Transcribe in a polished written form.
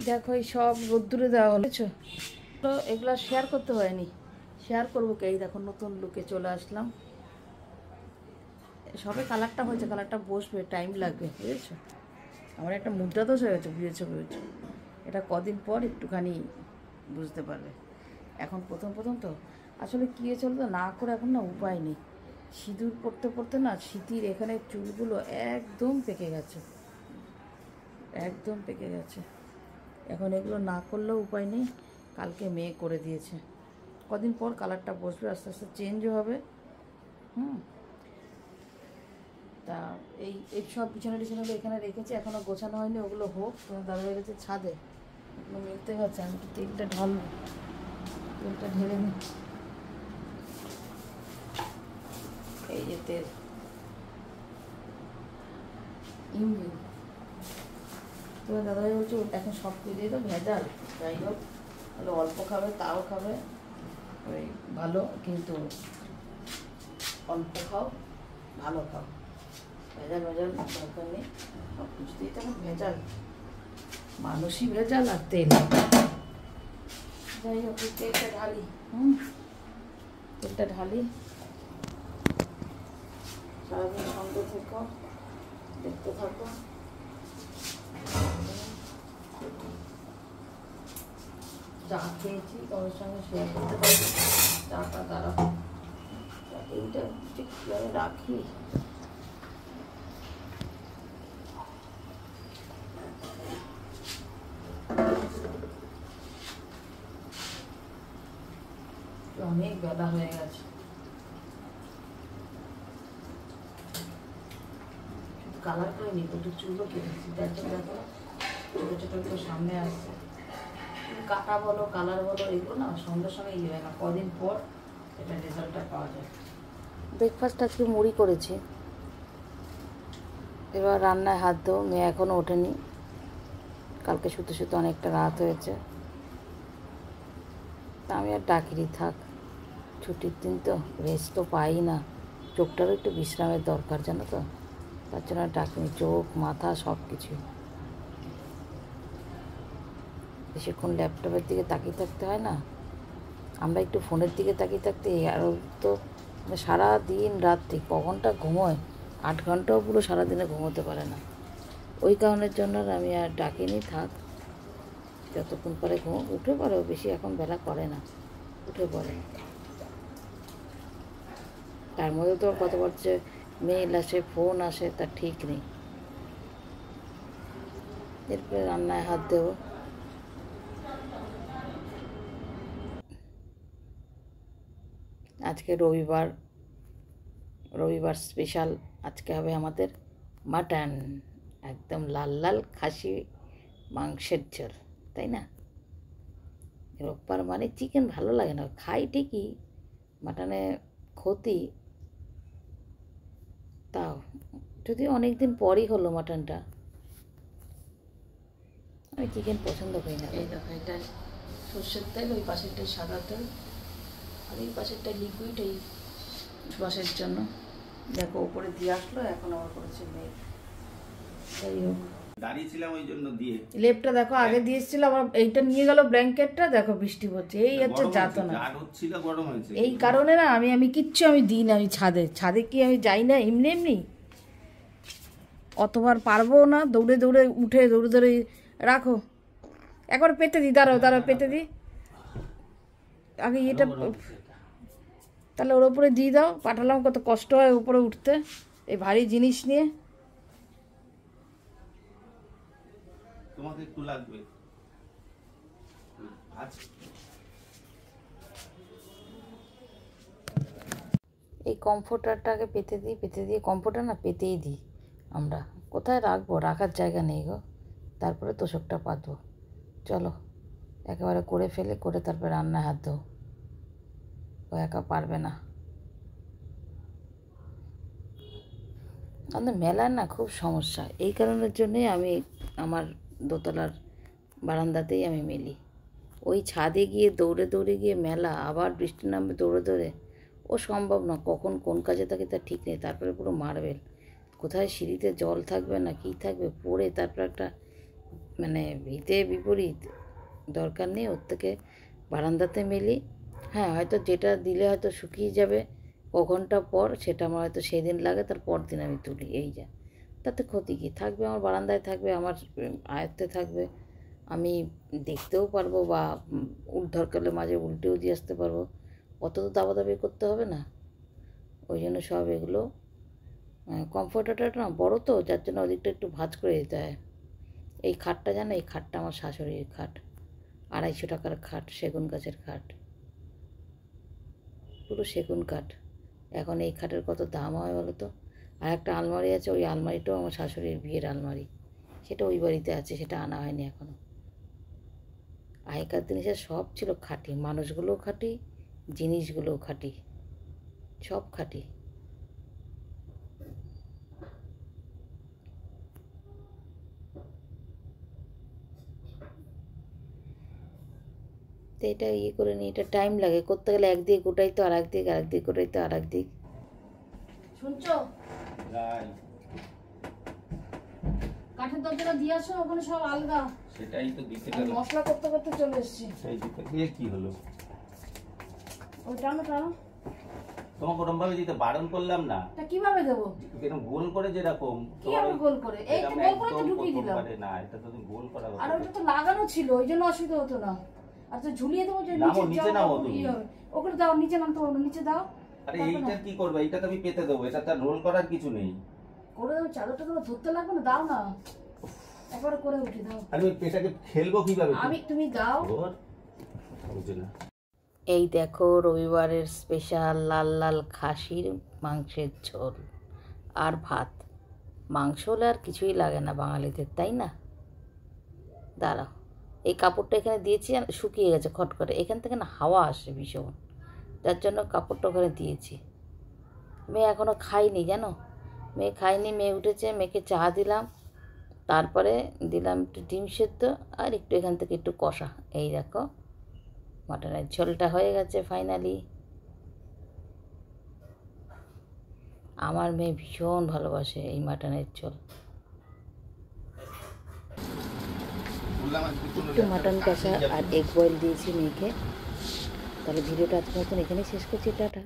দেখো এই সব রোদ্দুরে দেওয়া হলেছো, তো এগুলো শেয়ার করতে হয়নি, শেয়ার করবো কে? এই দেখো নতুন লুকে চলে আসলাম। সবে কালারটা হয়েছে, কালারটা বসবে, টাইম লাগবে, বুঝেছো? আমার একটা মুদ্রা দোষ হয়ে গেছে, বুঝেছো? এটা কদিন পর একটুখানি বুঝতে পারবে। এখন প্রথম প্রথম তো আসলে কী হয়েছে বলতো, না করে এখন না উপায় নেই। সিঁদুর পড়তে পড়তে না স্মৃতির এখানে চুলগুলো একদম পেকে গেছে, একদম পেকে গেছে। এখন এগুলো না করলেও উপায় নেই। কালকে মেয়ে করে দিয়েছে, কদিন পর কালারটা বসবে, আস্তে আস্তে চেঞ্জও হবে। তা এই সব বিছানা টিছানাগুলো এখানে রেখেছি, এখনও গোছানো হয়নি, ওগুলো হোক। তোমার দাদা হয়ে গেছে ছাদে, ওগুলো মিলতে গেছে। আমি একটু তেলটা ঢালবো, তেলটা ঢেলে নিই। এই যে তেল ইঞ্জিন, তোমার দাদাভাই বলছে এখন সব দিয়ে তো ভেজাল, যাই হোক তাহলে অল্প খাবে তাও খাবে, ওই ভালো, কিন্তু অল্প খাও, ভালো খাও, ভেজাল ভেজাল দরকার নেই। সব কিছুতেই তো এখন ভেজাল, মানুষই ভেজাল আর তেল। যাই হোক তেলটা ঢালি, তেলটা ঢালি। সারাদিন সঙ্গে থেকো, দেখতে থাকো। চা খেয়েছি তোমার সঙ্গে শেয়ার করতে পারবো, চাটা দাঁড়া। এইটা ঠিক কীভাবে রাখি, অনেক বেলা হয়ে গেছে। কালার করে নিই, একটু চুলও কেটেছি, দেখো দেখো ছোটো ছোটো একটু সামনে আসছে। কাটা বলো কালার বলো এগুলো না সঙ্গে সঙ্গে ইয়ে হয় না, কদিন পর এটা রেজাল্টটা পাওয়া যায়। ব্রেকফাস্ট আজকে মুড়ি করেছি, এবার রান্নায় হাত দেবো। মেয়ে এখনও ওঠেনি, কালকে শুতে শুতে অনেকটা রাত হয়েছে। তা আমি আর ডাকিনি, থাক, ছুটির দিন তো, রেস্ট তো পাই না, চোখটারও একটু বিশ্রামের দরকার, জানো তো, তার জন্য আর ডাকিনি। চোখ মাথা সব কিছু, বেশিক্ষণ ল্যাপটপের দিকে তাকিয়ে থাকতে হয় না, আমরা একটু ফোনের দিকে তাকিয়ে থাকতে, আরও তো সারা দিন রাত্রি কখনটা ঘুমোয়, 8 ঘন্টাও পুরো সারাদিনে ঘুমোতে পারে না। ওই কারণের জন্য আমি আর ডাকিনি, থাক, যতক্ষণ পরে উঠে পড়ে, বেশি এখন বেলা করে না, উঠে পড়ে। তার মধ্যে তো কত বলছে মেল আসে, ফোন আসে, তার ঠিক নেই। এরপরে রান্নায় হাত দেবো। আজকে রবিবার, রবিবার স্পেশাল, আজকে হবে আমাদের মাটন, একদম লাল লাল খাসি মাংসের ঝোল, তাই না? রোববার মানে চিকেন ভালো লাগে না, খাই ঠিকই, মাটনে ক্ষতি, তাও যদি অনেক দিন পরই হলো মাটনটা, আমি চিকেন পছন্দ করি না। এই দেখো এটা সর্ষের তেল, ওই পাশেরটাই সাদা তেল, আর এই পাশেরটা লিকুইড, এই বাসের জন্য। দেখো উপরে দিয়ে আসলো, এখন আবার করেছে মেঘ। যাই হোক দাঁড়িয়েছিলাম ওই জন্য দিয়ে লেপটা দেখো আগে দিয়েছিল, আবার এইটা নিয়ে গেল ব্ল্যাঙ্কেটটা, দেখো বৃষ্টি পড়ছে, এই হচ্ছে যাতনা। এই কারণে না আমি কিচ্ছু আমি দিই না, আমি ছাদে কি আমি যাই না এমনি এমনি, অতবার পারবো না, দৌড়ে দৌড়ে উঠে দৌড়ে দৌড়ে রাখো। একবার পেতে দিই, দাঁড়াও দাঁড়াও পেতে দিই আগে এটা, তাহলে ওর উপরে দিয়ে দাও। পাঠালাম, কত কষ্ট হয় উপরে উঠতে এই ভারী জিনিস নিয়ে। তোমাকে একটু লাগবে। এই কমফোর্টারটাকে পেতে দিয়ে, কমফোর্টার না পেতেই দিই আমরা, কোথায় রাখবো, রাখার জায়গা নেই গো। তারপরে তোষকটা পাতবো। চলো একেবারে করে ফেলে, করে তারপরে রান্নায় হাত দেবো, ও একা পারবে না। আমাদের মেলার না খুব সমস্যা, এই কারণের জন্যই আমি আমার দোতলার বারান্দাতেই আমি মেলি। ওই ছাদে গিয়ে দৌড়ে দৌড়ে গিয়ে মেলা, আবার বৃষ্টি নামবে দৌড়ে দৌড়ে, ও সম্ভব না, কখন কোন কাজে থাকে তার ঠিক নেই। তারপরে পুরো মার্বেল, কোথায় সিঁড়িতে জল থাকবে না কী থাকবে, পড়ে তারপর একটা মানে হিতে বিপরীত, দরকার নেই ওর থেকে বারান্দাতে মেলি। হ্যাঁ, হয়তো যেটা দিলে হয়তো শুকিয়ে যাবে ক ঘন্টা পর, সেটা আমার হয়তো সেদিন লাগে, তার পর দিন আমি তুলি, এই যা। তাতে ক্ষতি কী, থাকবে আমার বারান্দায়, থাকবে আমার আয়ত্তে থাকবে, আমি দেখতেও পারবো, বা দরকারে মাঝে উল্টেও দিয়ে আসতে পারবো, অত তো দাবাদাবি করতে হবে না। ওই জন্য সব এগুলো কমফোর্টারটা না বড়ো তো, যার জন্য ওদিকটা একটু ভাঁজ করে দিতে হয়। এই খাটটা জানো, এই খাটটা আমার শাশুড়ির খাট, 250 টাকার খাট, সেগুন গাছের খাট, পুরো সেগুন কাঠ। এখন এই খাটের কত দাম হয় বলো তো। আর একটা আলমারি আছে, ওই আলমারিটাও আমার শাশুড়ির বিয়ের আলমারি, সেটা ওই বাড়িতে আছে, সেটা আনা হয়নি এখনও। আগেকার জিনিসের সব ছিল খাঁটি, মানুষগুলোও খাঁটি, জিনিসগুলোও খাঁটি, সব খাঁটি। তো এটা ইয়ে করে নিই, এটা টাইম লাগে করতে গেলে, একদিকে গোটাই তো আর একদিক, আর একদিক গোটাই তো আর একদিক। শুনছো, যাই। কাঠের দরজাটা দিয়ে আসো, ওখানে সব আলগা। সেটাই তো দিতে আমি গেল। মশলা করতে করতে চলে এসেছি। সেই দিতে গিয়ে কি হলো? ওই টানো টানো। তোমাকে ওরম ভাবে দিতে বারণ করলাম না? তা কিভাবে দেবো? এরকম গোল করে যেরকম। কিভাবে গোল করে? এই তো গোল করে তো ঢুকিয়ে দিলাম। না, এটা তো তুমি গোল করা আর কথা। ওটা তো লাগানো ছিল, ওই জন্য অসুবিধা হতো না। আর তো ঝুলিয়ে দেবো যে নামো, নিচে নিচে যাও, নামো তুমি। ওখানে দাও, নিচে নামতে পারবো না, নিচে দাও। আরে এইটার কি করবে? এইটা তো আমি পেতে দেবো, এটা তো রোল করার কিছু নেই। করে দেবো, চাদরটা করে ধরতে লাগবে না, দাও না, একবারে করে উঠে দাও। আরে ওই পেটাকে খেলবো কিভাবে? তুমি দাও। বুঝে না। এই দেখো, রবিবারের স্পেশাল লাল লাল খাসির মাংসের ঝোল আর ভাত। মাংস হলে আর কিছুই লাগে না বাঙালিদের, তাই না? দাঁড়াও, এই কাপড়টা এখানে দিয়েছি, শুকিয়ে গেছে খটখটে, এখান থেকে না হাওয়া আসে ভীষণ, যার জন্য কাপড়টা ওখানে দিয়েছি। মেয়ে এখনও খায়নি জানো, মেয়ে খায়নি, মেয়ে উঠেছে, মেয়েকে চা দিলাম, তারপরে দিলাম একটু ডিম সেদ্ধ, আর একটু এখান থেকে একটু কষা। এই দেখো, মাটনের ঝোলটা হয়ে গেছে ফাইনালি। আমার মেয়ে ভীষণ ভালোবাসে এই মাটনের ঝোল। একটু মাটন কষা আর এগ বয়েল দিয়েছি মেয়েকে। তাহলে ভিডিওটা আজকের মতন এখানেই শেষ করছি, টাটা।